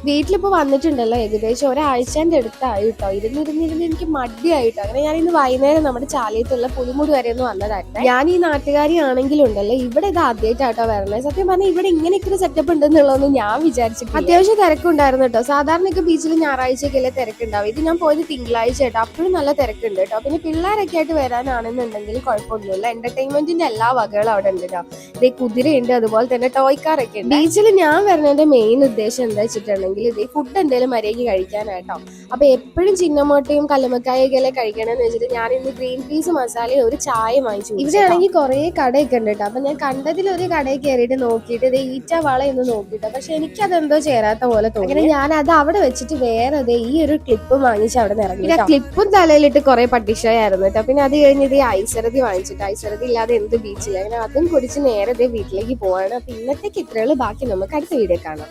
വീട്ടിലിപ്പോ വന്നിട്ടുണ്ടല്ലോ ഏകദേശം ഒരാഴ്ചന്റെ അടുത്തായി കേട്ടോ. ഇരുന്നിരുന്നിരുന്ന് എനിക്ക് മടിയായിട്ടോ. അങ്ങനെ ഞാൻ ഇന്ന് വൈകുന്നേരം നമ്മുടെ ചാലയത്തുള്ള പുലിമുടി വരെ ഒന്ന് വന്നതായിരുന്നു. ഞാൻ ഈ നാട്ടുകാരി ആണെങ്കിലും ഉണ്ടല്ലോ, ഇവിടെ ഇത് ആദ്യമായിട്ടാട്ടോ വരണേ. സത്യം പറഞ്ഞാൽ ഇവിടെ ഇങ്ങനെയൊക്കെ ഒരു സെറ്റപ്പ് ഉണ്ടെന്നുള്ളതൊന്നും ഞാൻ വിചാരിച്ചിട്ടില്ല. അത്യാവശ്യം തിരക്കുണ്ടായിരുന്നു കേട്ടോ. സാധാരണയൊക്കെ ബീച്ചിൽ ഞായറാഴ്ചയൊക്കെ തിരക്കുണ്ടാവും. ഇത് ഞാൻ പോയത് തിങ്കളാഴ്ച കേട്ടോ. അപ്പോഴും നല്ല തിരക്കുണ്ട് കേട്ടോ. പിന്നെ പിള്ളേരൊക്കെ ആയിട്ട് വരാനാണെന്നുണ്ടെങ്കിൽ കുഴപ്പമൊന്നുമില്ല. എന്റർടൈൻമെന്റിന്റെ എല്ലാ വകകളും അവിടെ ഉണ്ട് കേട്ടോ. ഇതേ കുതിരയുണ്ട്, അതുപോലെ തന്നെ ടോയ് കാറൊക്കെ ഉണ്ട്. ബീച്ചിൽ ഞാൻ വരുന്നതിന്റെ മെയിൻ ഉദ്ദേശം എന്താ വെച്ചിട്ടുണ്ടെങ്കിൽ ഇതേ ഫുഡ് എന്തെങ്കിലും മര്യാദയ്ക്ക് കഴിക്കാനായിട്ടോ. അപ്പൊ എപ്പോഴും ചിന്നമോട്ടയും കല്ലുമക്കായൊക്കെ അല്ലേ കഴിക്കണമെന്ന് വെച്ചിട്ട് ഞാൻ ഇന്ന് ഗ്രീൻ പീസ് മസാലയും ഒരു ചായ വാങ്ങിച്ചു. ഇവിടെയാണെങ്കിൽ കുറെ കടയൊക്കെ ഉണ്ട് കേട്ടോ. അപ്പൊ ഞാൻ കണ്ടതിൽ ഒരു കടയിൽ കയറിയിട്ട് നോക്കിയിട്ട് ഇത് ഈറ്റ വള എന്ന് നോക്കിയിട്ട്, പക്ഷെ എനിക്കതെന്തോ ചേരാത്ത പോലെ തോന്നി. അങ്ങനെ ഞാൻ അത് അവിടെ വെച്ചിട്ട് വേറെ ഈ ഒരു ക്ലിപ്പ് വാങ്ങിച്ച് അവിടെ ഇറങ്ങി. ക്ലിപ്പും തലയിലിട്ട് കുറെ പട്ടിഷയായിരുന്നു കേട്ടോ. പിന്നെ അത് കഴിഞ്ഞ് ഇത് ഐസരതി വാങ്ങിച്ചിട്ട്, ഐസരതി ഇല്ലാതെ എന്ത് ബീച്ചില്ല. അങ്ങനെ അതും കുടിച്ച് നേരെ വീട്ടിലേക്ക് പോവാണ്. അപ്പൊ ഇന്നത്തേക്ക് ഇത്രയുള്ളൂ. ബാക്കി നമുക്ക് അടുത്ത വീഡിയോ കാണാം.